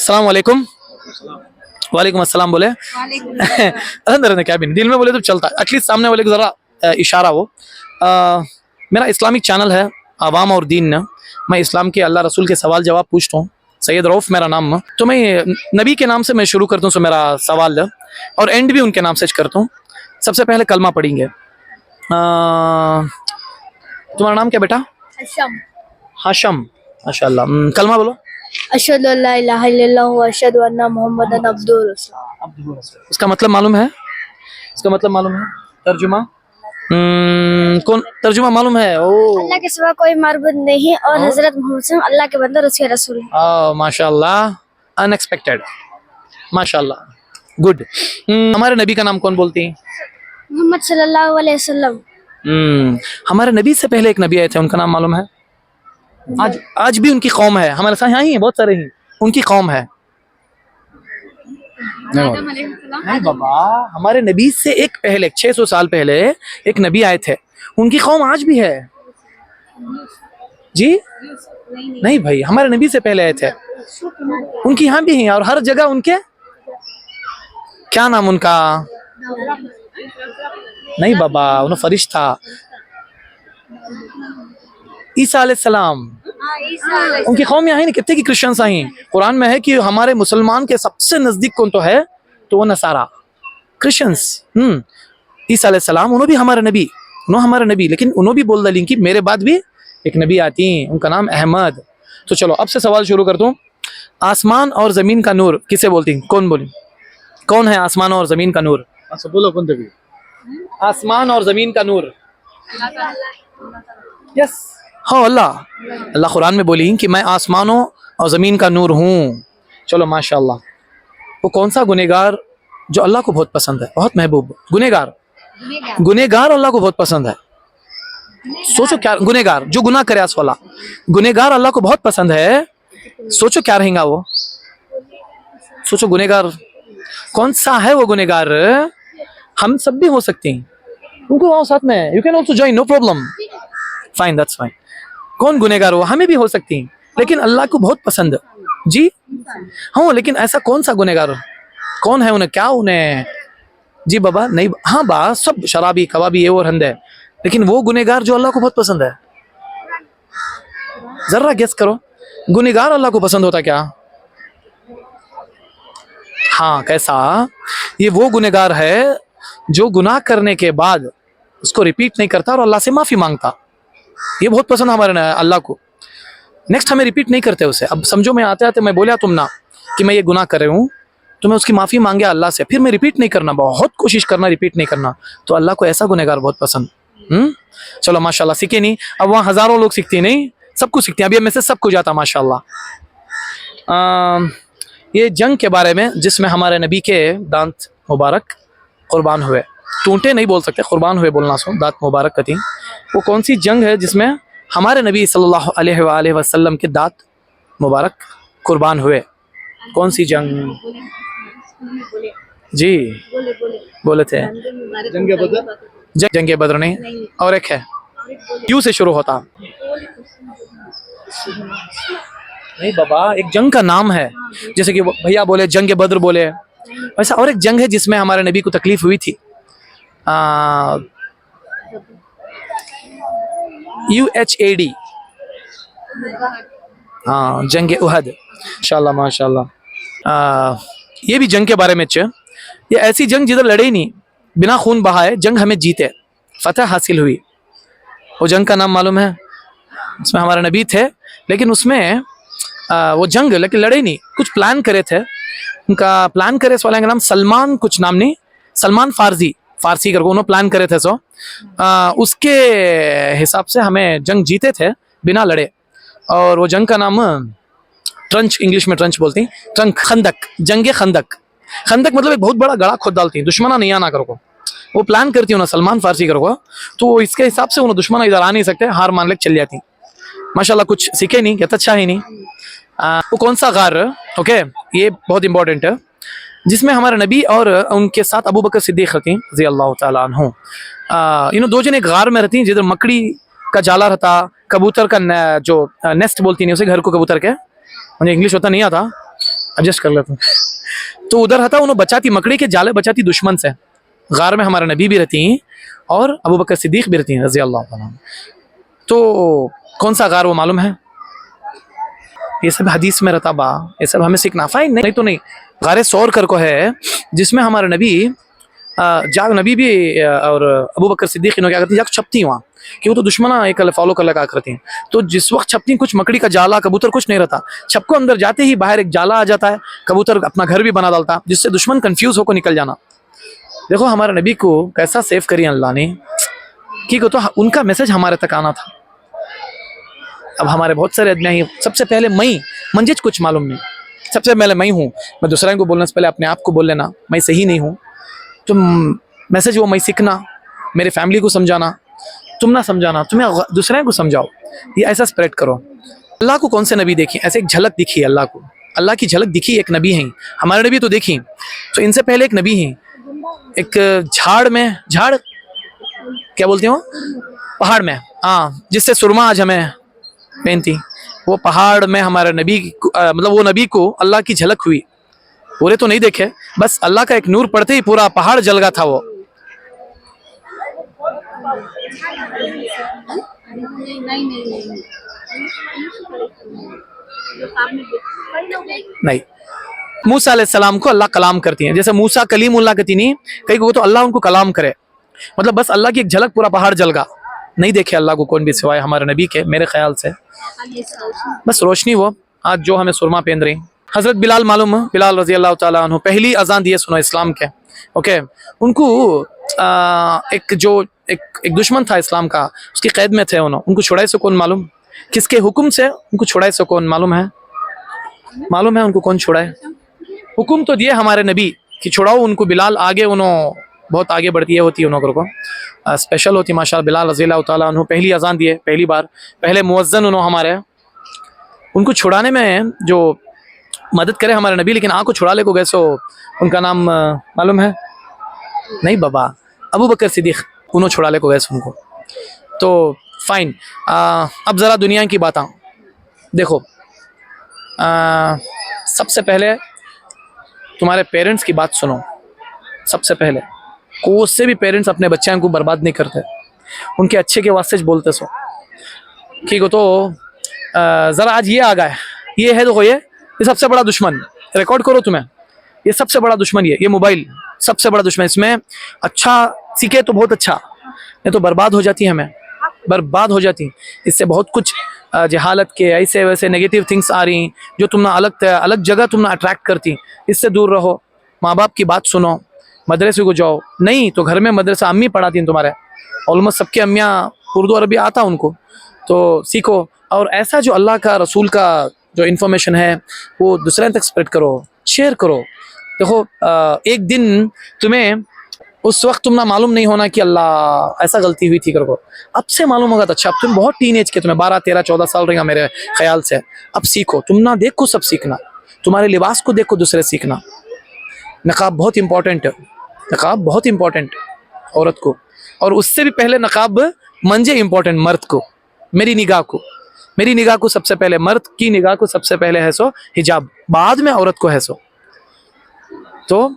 अस्सलाम वालेकुम। वालेकुम अस्सलाम बोले। अंदर अंदर क्या भी नहीं, दिल में बोले तो चलता है, एटलीस्ट सामने वाले को जरा इशारा हो। मेरा इस्लामिक चैनल है आवाम और दीन न। मैं इस्लाम के अल्लाह रसूल के सवाल जवाब पूछता हूँ। सैयद रऊफ़ मेरा नाम। तो मैं नबी के नाम से मैं शुरू करता हूँ। सो मेरा सवाल और एंड भी उनके नाम से करता हूँ। सबसे पहले कलमा पढ़ेंगे। तुम्हारा नाम क्या बेटा? हशम। हाशम, माशाल्लाह। कलमा बोलो। अशहदु अल्ला इलाहा इल्लल्लाह व अशहदु अन्ना मुहम्मदन अब्दुहु व रसूलुहु। उसका मतलब मालूम है? इसका मतलब मालूम है? तर्जुमा कौन तर्जुमा मालूम है? ओ अल्लाह के सिवा कोई माबूद नहीं और हजरत मोहम्मद सल्लल्लाहु अल्लाह के बंदे और उसके रसूल हैं। माशाल्लाह, अनएक्सपेक्टेड, माशाल्लाह, गुड। हमारे नबी का नाम कौन बोलती हैं? मोहम्मद सल्लल्लाहु अलैहि वसल्लम। हमारे नबी से पहले एक नबी आए थे, उनका नाम मालूम है? आज भी उनकी कौम है, हमारे साथ यहाँ ही है, बहुत सारे ही उनकी कौम है। नहीं बाबा, हमारे नबी से एक पहले 600 साल पहले एक नबी आए थे, उनकी कौम आज भी है जी। नहीं भाई, हमारे नबी से पहले आए थे, उनकी यहाँ भी हैं और हर जगह उनके क्या नाम उनका? नहीं बाबा, उन्हें फरिश्ता ईसा अलैहिस्सलाम, उनकी कौम यहाँ है। कितने की क्रिश्चियंस आई। कुरान में है कि हमारे मुसलमान के सबसे नजदीक कौन तो है, तो वो नसारा क्रिश्चियंस। ईसा अलैहिस्सलाम उन्होंने भी हमारे नबी, लेकिन उन्होंने भी बोल दिया कि मेरे बाद भी एक नबी आती हैं, उनका नाम अहमद। तो चलो अब से सवाल शुरू करता हूँ। आसमान और जमीन का नूर किसे बोलती हैं? कौन बोली? कौन है आसमान और जमीन का नूर? अच्छा बोलो, कौन तभी? आसमान और जमीन का नूर। यस, हाँ, अल्लाह कुरान में बोली कि मैं आसमानों और ज़मीन का नूर हूँ। चलो माशाल्लाह। वो कौन सा गुनहगार जो अल्लाह को बहुत पसंद है, बहुत महबूब गुनहगार अल्लाह को बहुत पसंद है। सोचो क्या गुनहगार जो गुनाह करे, आस वाला गुनहगार अल्लाह को बहुत पसंद है। सोचो क्या रहेगा वो, सोचो गुनहगार कौन सा है वो गुनहगार। हम सब भी हो सकते हैं, उनको आओ साथ में, you can also join, no problem, fine, that's fine. कौन गुनहगार हो, हमें भी हो सकती हैं, लेकिन अल्लाह को बहुत पसंद जी। हाँ, लेकिन ऐसा कौन सा गुनहगार, कौन है उन्हें, क्या उन्हें जी बाबा? नहीं, हाँ बा, सब शराबी कबाबी ये और हंदे, लेकिन वो गुनहगार जो अल्लाह को बहुत पसंद है, जरा गेस करो, गुनहगार अल्लाह को पसंद होता क्या? हाँ, कैसा? ये वो गुनहगार है जो गुनाह करने के बाद उसको रिपीट नहीं करता और अल्लाह से माफी मांगता। ये बहुत पसंद हमारे अल्लाह को। नेक्स्ट हमें रिपीट नहीं करते उसे। अब समझो मैं आते आते मैं बोला तुम ना कि मैं ये गुनाह कर रहा हूँ, तो मैं उसकी माफ़ी मांगे अल्लाह से, फिर मैं रिपीट नहीं करना, बहुत कोशिश करना रिपीट नहीं करना, तो अल्लाह को ऐसा गुनहगार बहुत पसंद। चलो माशाल्लाह, सीखे नहीं। अब वहाँ हज़ारों लोग सीखते नहीं, सबको सीखते हैं। अभी में से सबको जाता माशाल्लाह। ये जंग के बारे में जिसमें हमारे नबी के दांत मुबारक कुर्बान हुए, टूटे नहीं बोल सकते, कुर्बान हुए बोलना, सो दांत मुबारक कती। वो कौन सी जंग है जिसमें हमारे नबी सल्लल्लाहु अलैहि वसल्लम के दांत मुबारक कुर्बान हुए? कौन सी जंग जी? बोले थे जंग बदर नहीं, और एक है यू से शुरू होता। नहीं बाबा, एक जंग का नाम है, जैसे कि भैया बोले जंग बद्र बोले, वैसा और एक जंग है जिसमें हमारे नबी को तकलीफ हुई थी। UHAD, हाँ, जंग उहद। माशाल्लाह माशाल्लाह। ये भी जंग के बारे में ये ऐसी जंग जिधर लड़े ही नहीं, बिना खून बहाए जंग हमें जीते, फतह हासिल हुई। वो जंग का नाम मालूम है? उसमें हमारे नबी थे, लेकिन उसमें वो जंग लेकिन लड़े नहीं, कुछ प्लान करे थे। उनका प्लान करे इस वाले का नाम सलमान कुछ नाम नहीं, सलमान फारसी करके उन्होंने प्लान करे थे। सो उसके हिसाब से हमें जंग जीते थे बिना लड़े। और वो जंग का नाम ट्रंच, इंग्लिश में ट्रंच बोलती हैं, ट्रंक, खंदक, जंग खंदक। खंदक मतलब एक बहुत बड़ा गड़ा खोद डालती हैं, दुश्मना नहीं आना करो को वो प्लान करती है ना सलमान फारसी करो को, तो इसके हिसाब से उन्हें दुश्मना इधर आ नहीं सकते, हार मान ले चल जाती। माशाल्लाह, कुछ सीखे नहीं, कहता अच्छा ही नहीं। वो कौन सा गार, ओके, ये बहुत इंपॉर्टेंट है, जिसमें हमारे नबी और उनके साथ अबू बकर सिद्दीक रहती रज़ी अल्लाह तआला अन्हु। इन दो जन एक गार में रहती हैं जिधर मकड़ी का जाला रहता, कबूतर का जो नेस्ट बोलती नहीं उसे, घर को कबूतर के, मुझे इंग्लिश होता नहीं आता, एडजस्ट कर लेता हूँ। तो उधर हता उन्होंने बचाती मकड़ी के जाले बचाती दुश्मन से। गार में हमारे नबी भी रहती हैं और अबू बकर सिद्दीक भी रहती हैं रजी अल्लाह तआला। तो कौन सा गार वो मालूम है? ये सब हदीस में रहता बा, ये सब हमें सीखना। फाइन, नहीं तो नहीं। गारे सौर कर को है जिसमें हमारे नबी जाग नबी भी और अबू बकर सिद्दीक क्या करती जाग छपती वहाँ, कि वो तो दुश्मना एक फॉलो कर लगा करती हैं। तो जिस वक्त छपती कुछ मकड़ी का जाला कबूतर कुछ नहीं रहता, छपको अंदर जाते ही बाहर एक जाला आ जाता है, कबूतर अपना घर भी बना डालता, जिससे दुश्मन कंफ्यूज होकर निकल जाना। देखो हमारे नबी को कैसा सेव करी अल्लाह ने, कि तो उनका मैसेज हमारे तक आना था। अब हमारे बहुत सारे आदमी हैं, सबसे पहले मुझे कुछ मालूम नहीं, सबसे पहले मैं हूँ। मैं दूसरे को बोलने से पहले अपने आप को बोल लेना मैं सही नहीं हूँ। तुम मैसेज वो मैं सीखना, मेरे फैमिली को समझाना, तुम ना समझाना, तुम्हें दूसरे को समझाओ, ये ऐसा स्प्रेड करो। अल्लाह को कौन से नबी देखी? ऐसे एक झलक दिखी अल्लाह को, अल्लाह की झलक दिखी, एक नबी हैं हमारे नबी तो देखी। तो इनसे पहले एक नबी हैं, एक झाड़ क्या बोलते हो, पहाड़ में, हाँ, जिससे सुरमा आज हमें पहनती, वो पहाड़ में हमारे नबी मतलब वो नबी को अल्लाह की झलक हुई। पूरे तो नहीं देखे, बस अल्लाह का एक नूर पड़ते ही पूरा पहाड़ जल गया था वो। नहीं, मूसा अलैहिस्सलाम को अल्लाह कलाम करती हैं, जैसे मूसा कलीमुल्लाह कहती नहीं, कहीं को तो अल्लाह उनको कलाम करे, मतलब बस अल्लाह की एक झलक पूरा पहाड़ जल गया। नहीं देखे अल्लाह को कौन भी सिवाय हमारे नबी के, मेरे ख्याल से बस रोशनी वो आज जो हमें सुरमा पहन रही। हजरत बिलाल मालूम है, बिलाल रजी अल्लाह ताला अन्हु पहली अजान दिए सुनो इस्लाम के। ओके, उनको एक दुश्मन था इस्लाम का, उसकी कैद में थे उनको छुड़ाए से कौन मालूम? किसके हुक्म से उनको छुड़ाए से कौन मालूम है? मालूम है उनको कौन छुड़ाए? हुक्म तो दिए हमारे नबी कि छुड़ाओ उनको। बिलाल आगे उन्होंने बहुत आगे बढ़ती है होती है उन्होंने को स्पेशल होती माशाअल्लाह। बिलाल रज़ी अल्लाह ताला अन्हु पहली अजान दिए, पहली बार, पहले मुअज्जिन उन्होंने हमारे, उनको छुड़ाने में जो मदद करे हमारे नबी, लेकिन आँख को छुड़ा ले को गए सो उनका नाम मालूम है? नहीं बाबा, अबू बकर सिद्दीक, उन्होंने छुड़ा ले को गए उनको। तो फाइन, अब ज़रा दुनिया की बातें देखो। सबसे पहले तुम्हारे पेरेंट्स की बात सुनो। सबसे पहले को उससे भी पेरेंट्स अपने बच्चों को बर्बाद नहीं करते, उनके अच्छे के वास्ते बोलते सो। ठीक हो, तो ज़रा आज ये आ गया, ये है देखो, ये सबसे बड़ा दुश्मन, रिकॉर्ड करो तुम्हें, ये सबसे बड़ा दुश्मन, ये मोबाइल सबसे बड़ा दुश्मन। इसमें अच्छा सीखे तो बहुत अच्छा, नहीं तो बर्बाद हो जाती है, हमें बर्बाद हो जाती। इससे बहुत कुछ जहालत के ऐसे वैसे नेगेटिव थिंग्स आ रही जो तुम ना अलग जगह तुम ना अट्रैक्ट करती। इससे दूर रहो, माँ बाप की बात सुनो, मदरसे को जाओ, नहीं तो घर में मदरसा अम्मी पढ़ाती हैं तुम्हारे, ऑलमोस्ट सबके अम्मियाँ उर्दू अरबी आता उनको, तो सीखो। और ऐसा जो अल्लाह का रसूल का जो इन्फॉर्मेशन है वो दूसरे तक स्प्रेड करो, शेयर करो। देखो एक दिन तुम्हें उस वक्त तुम ना मालूम नहीं होना कि अल्लाह ऐसा गलती हुई थी करो, अब से मालूम होगा तो अच्छा। अब तुम बहुत टीनेज के, तुम्हें 12, 13, 14 साल रहेगा मेरे ख्याल से, अब सीखो। तुम ना देखो सब सीखना, तुम्हारे लिबास को देखो दूसरे सीखना। नकाब बहुत इंपॉर्टेंट है, नकाब बहुत इंपॉर्टेंट औरत को, और उससे भी पहले नकाब मंजे इंपॉर्टेंट मर्द को। मेरी निगाह को सबसे पहले, मर्द की निगाह को सबसे पहले है सो हिजाब, बाद में औरत को है सो। तो